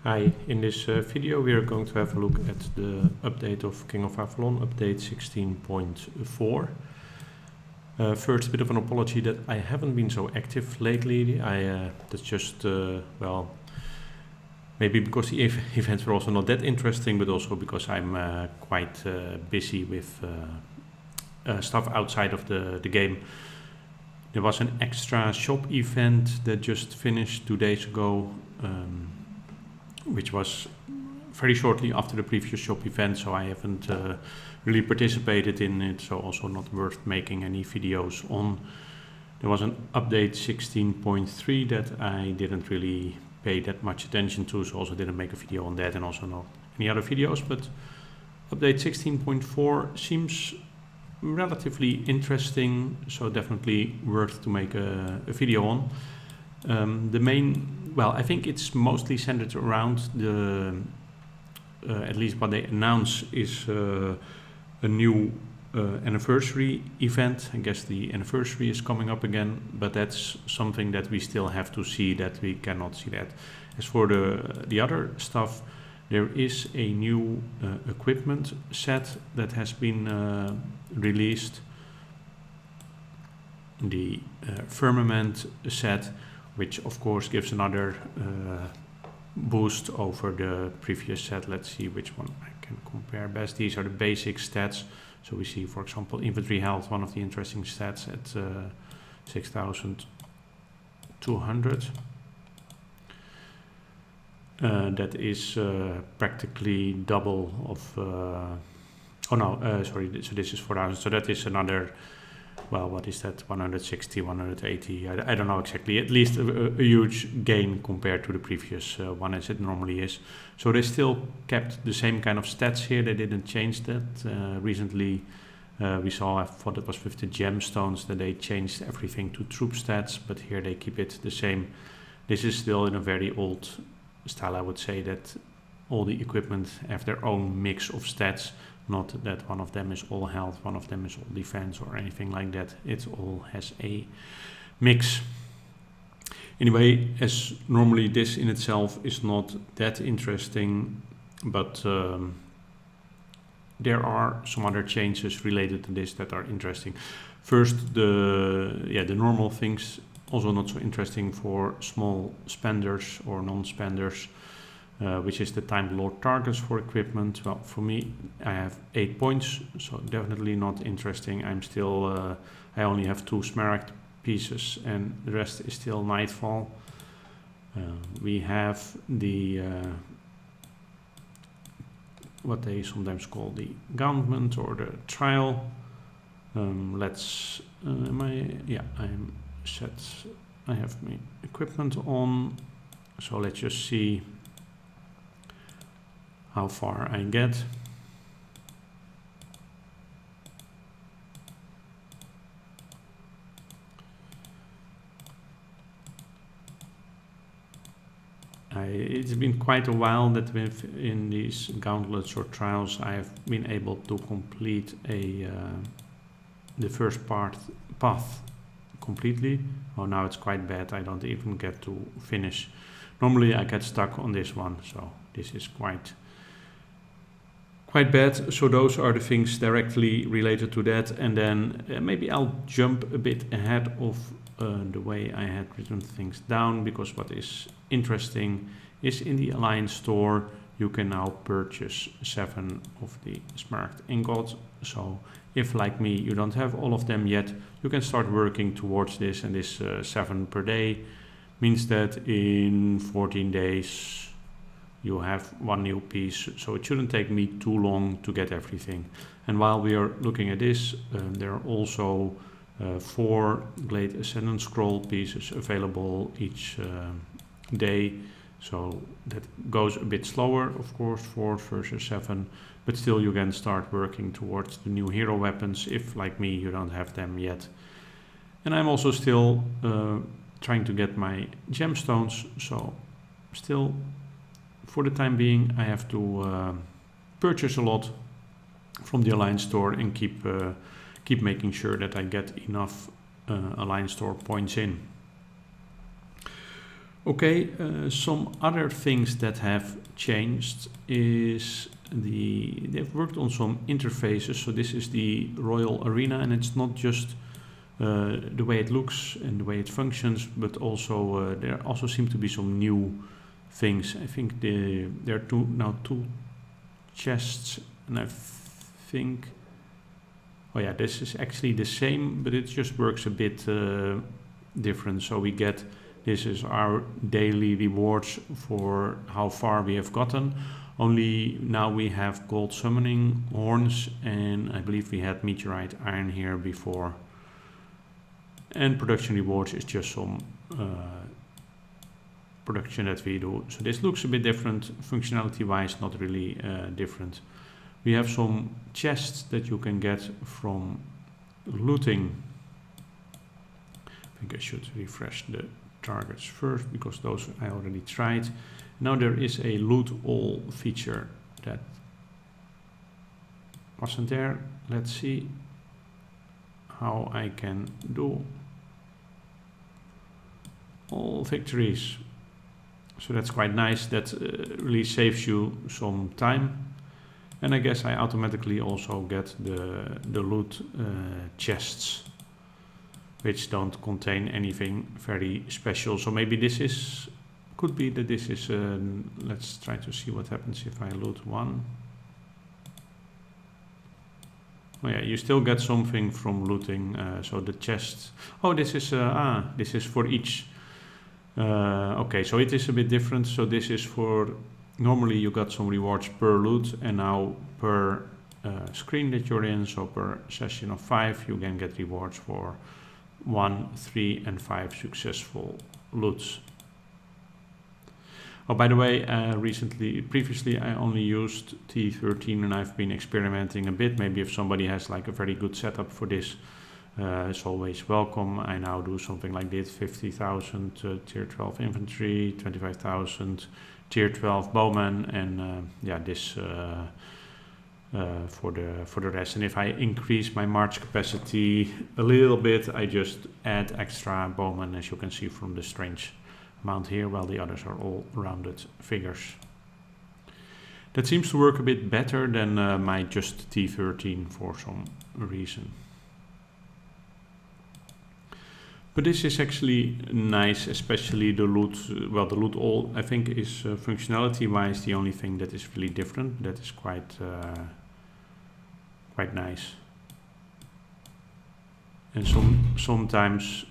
Hi, in this video we are going to have a look at the update of King of Avalon, update 16.4. First, a bit of an apology that I haven't been so active lately. That's just, well, maybe because the events were also not that interesting, but also because I'm quite busy with stuff outside of the game. There was an extra shop event that just finished 2 days ago, which was very shortly after the previous shop event, so I haven't really participated in it, so also not worth making any videos on. There was an update 16.3 that I didn't really pay that much attention to, so also didn't make a video on that, and also not any other videos, but update 16.4 seems relatively interesting, so definitely worth to make a video on. The main, well, I think it's mostly centered around the, at least what they announce is a new anniversary event. I guess the anniversary is coming up again, but that's something that we still have to see, that we cannot see that. As for the other stuff, there is a new equipment set that has been released, the Firmament set, which of course gives another boost over the previous set. Let's see which one I can compare best. These are the basic stats. So we see, for example, infantry health, one of the interesting stats at 6,200. That is practically double of, sorry, so this is 4,000. So that is another, well, what is that, 160, 180, I don't know exactly, at least a huge gain compared to the previous one as it normally is. So they still kept the same kind of stats here, they didn't change that. Recently we saw, I thought it was with the gemstones, that they changed everything to troop stats, but here they keep it the same. This is still in a very old style, I would say, that all the equipment have their own mix of stats. Not that one of them is all health, one of them is all defense or anything like that. It all has a mix. Anyway, as normally this in itself is not that interesting, but there are some other changes related to this that are interesting. First, the normal things, also not so interesting for small spenders or non-spenders. Which is the time lord targets for equipment. Well, for me, I have 8 points, so definitely not interesting. I'm still, I only have 2 smaragd pieces, and the rest is still nightfall. We have the, what they sometimes call the gauntlet or the trial. Let's, I'm set, I have my equipment on, so let's just see how far I get. It's been quite a while that in these gauntlets or trials I have been able to complete the first path completely. Oh, now it's quite bad, I don't even get to finish. Normally I get stuck on this one, so this is quite bad. So those are the things directly related to that, and then maybe I'll jump a bit ahead of the way I had written things down, because what is interesting is in the Alliance store you can now purchase 7 of the smaragd ingots. So if, like me, you don't have all of them yet, you can start working towards this, and this 7 per day means that in 14 days you have 1 new piece, so it shouldn't take me too long to get everything. And while we are looking at this, there are also 4 Glade Ascendant Scroll pieces available each day, so that goes a bit slower, of course, 4 versus 7, but still you can start working towards the new hero weapons if, like me, you don't have them yet. And I'm also still trying to get my gemstones, so still, for the time being, I have to purchase a lot from the Alliance store and keep making sure that I get enough Alliance store points in. Okay, some other things that have changed is they've worked on some interfaces. So this is the Royal Arena, and it's not just the way it looks and the way it functions, but also there also seem to be some new things. I think there are now two chests, and I think, oh yeah, this is actually the same, but it just works a bit different. So we get, this is our daily rewards for how far we have gotten. Only now we have gold summoning horns, and I believe we had meteorite iron here before. And production rewards is just some production that we do. So this looks a bit different, functionality wise, not really different. We have some chests that you can get from looting. I think I should refresh the targets first, because those I already tried. Now there is a loot all feature that wasn't there. Let's see how I can do all victories. So that's quite nice. That really saves you some time. And I guess I automatically also get the loot chests, which don't contain anything very special. So maybe this is, could be that this is, let's try to see what happens if I loot one. Oh yeah, you still get something from looting. So the chests, oh, this is for each. Okay, so it is a bit different. So this is for, normally you got some rewards per loot, and now per screen that you're in, so per session of 5, you can get rewards for 1, 3, and 5 successful loots. Oh, by the way, previously I only used T13, and I've been experimenting a bit. Maybe if somebody has like a very good setup for this, it's always welcome. I now do something like this: 50,000 tier 12 infantry, 25,000 tier 12 bowmen, and yeah, this for the rest. And if I increase my march capacity a little bit, I just add extra bowmen, as you can see from the strange amount here, while the others are all rounded figures. That seems to work a bit better than my just T13 for some reason. But this is actually nice, especially the loot. Well, the loot all, I think, is functionality wise the only thing that is really different. That is quite nice. And sometimes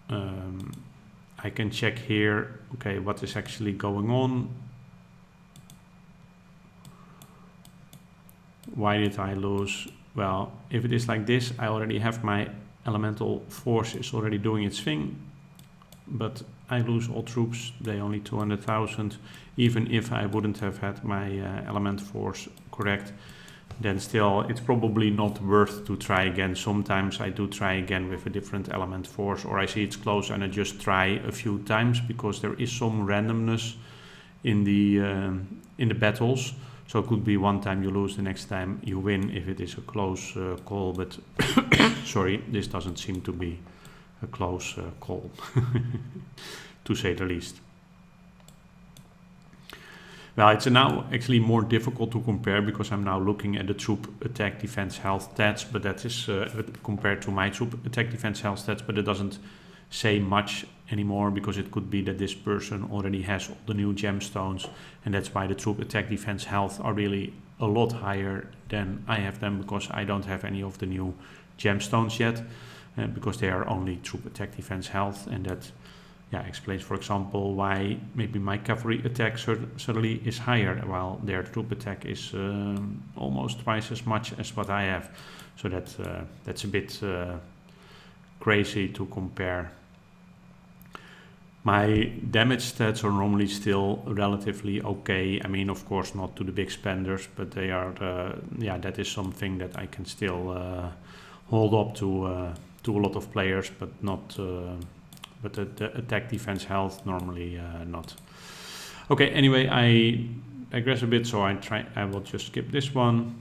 I can check here, okay, what is actually going on. Why did I lose? Well, if it is like this, I already have my elemental force is already doing its thing, but I lose all troops. They only 200,000. Even if I wouldn't have had my element force correct, then still it's probably not worth to try again. Sometimes I do try again with a different element force, or I see it's close and I just try a few times, because there is some randomness in the battles. So it could be one time you lose, the next time you win if it is a close call, but sorry, this doesn't seem to be a close call, to say the least. Well, it's now actually more difficult to compare, because I'm now looking at the troop attack, defense, health stats, but that is compared to my troop attack, defense, health stats, but it doesn't say much anymore, because it could be that this person already has all the new gemstones, and that's why the troop attack, defense, health are really a lot higher than I have them, because I don't have any of the new gemstones yet, because they are only troop attack, defense, health, and that explains, for example, why maybe my cavalry attack suddenly is higher, while their troop attack is almost twice as much as what I have. So that's a bit crazy to compare. My damage stats are normally still relatively okay. I mean, of course, not to the big spenders, but they are, that is something that I can still hold up to a lot of players, but not, but the attack, defense, health normally not. Okay, anyway, I digress a bit, so I will just skip this one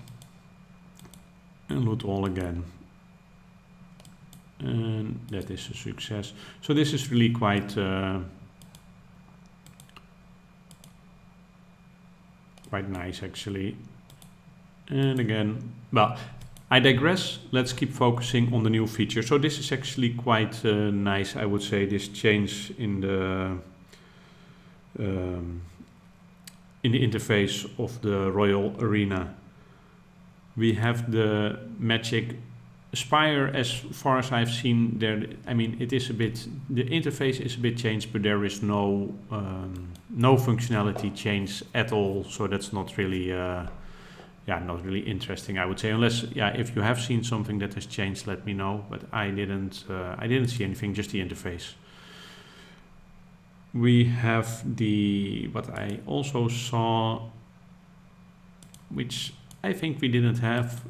and loot all again. And that is a success. So this is really quite quite nice actually. And again, well, I digress. Let's keep focusing on the new feature. So this is actually quite nice, I would say, this change in the interface of the Royal Arena. We have the Magic Spire. As far as I've seen there, I mean, it is a bit, the interface is a bit changed, but there is no functionality change at all. So that's not really not really interesting, I would say, unless if you have seen something that has changed, let me know. But I didn't see anything, just the interface. We have what I also saw, which I think we didn't have.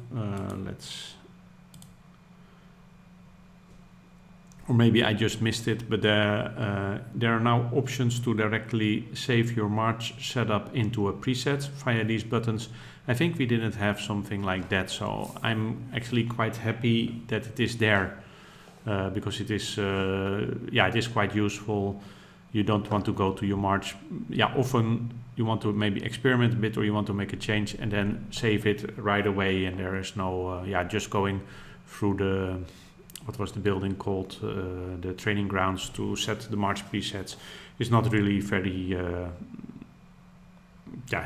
Or maybe I just missed it, but there are now options to directly save your March setup into a preset via these buttons. I think we didn't have something like that, so I'm actually quite happy that it is there, because it is it is quite useful. You don't want to go to your March. Often you want to maybe experiment a bit, or you want to make a change and then save it right away, and there is no just going through the, what was the building called, the training grounds to set the March presets is not really very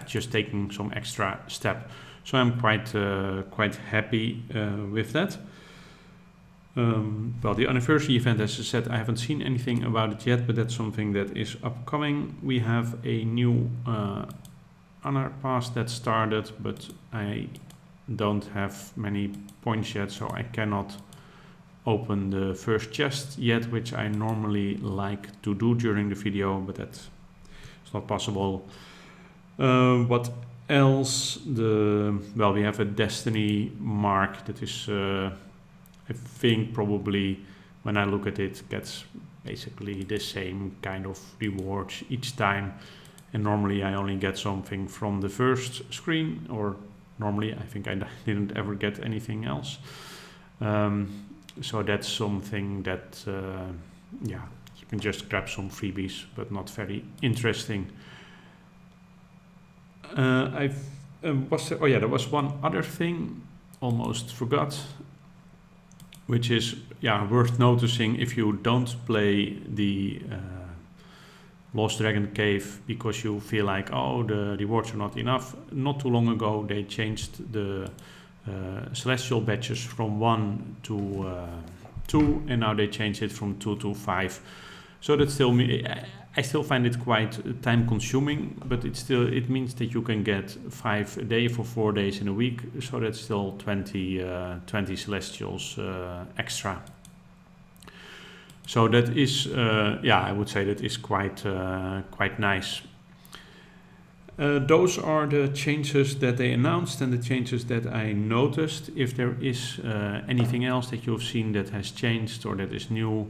just taking some extra step. So I'm quite happy with that. Well, the anniversary event, as I said, I haven't seen anything about it yet, but that's something that is upcoming. We have a new honor pass that started, but I don't have many points yet, so I cannot open the first chest yet, which I normally like to do during the video, but that's not possible. What else? We have a Destiny mark that is I think probably, when I look at it, gets basically the same kind of rewards each time, and normally I only get something from the first screen, or normally I think I didn't ever get anything else. So that's something that you can just grab some freebies, but not very interesting. There was one other thing, almost forgot, which is worth noticing if you don't play the Lost Dragon Cave because you feel like, oh, the rewards are not enough. Not too long ago they changed the celestial badges from 1 to 2, and now they changed it from 2 to 5. So that still, I still find it quite time consuming, but it means that you can get 5 a day for 4 days in a week. So that's still 20 celestials extra. So that is, I would say that is quite nice. Those are the changes that they announced and the changes that I noticed. If there is anything else that you've seen that has changed or that is new,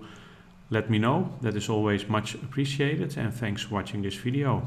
let me know. That is always much appreciated, and thanks for watching this video.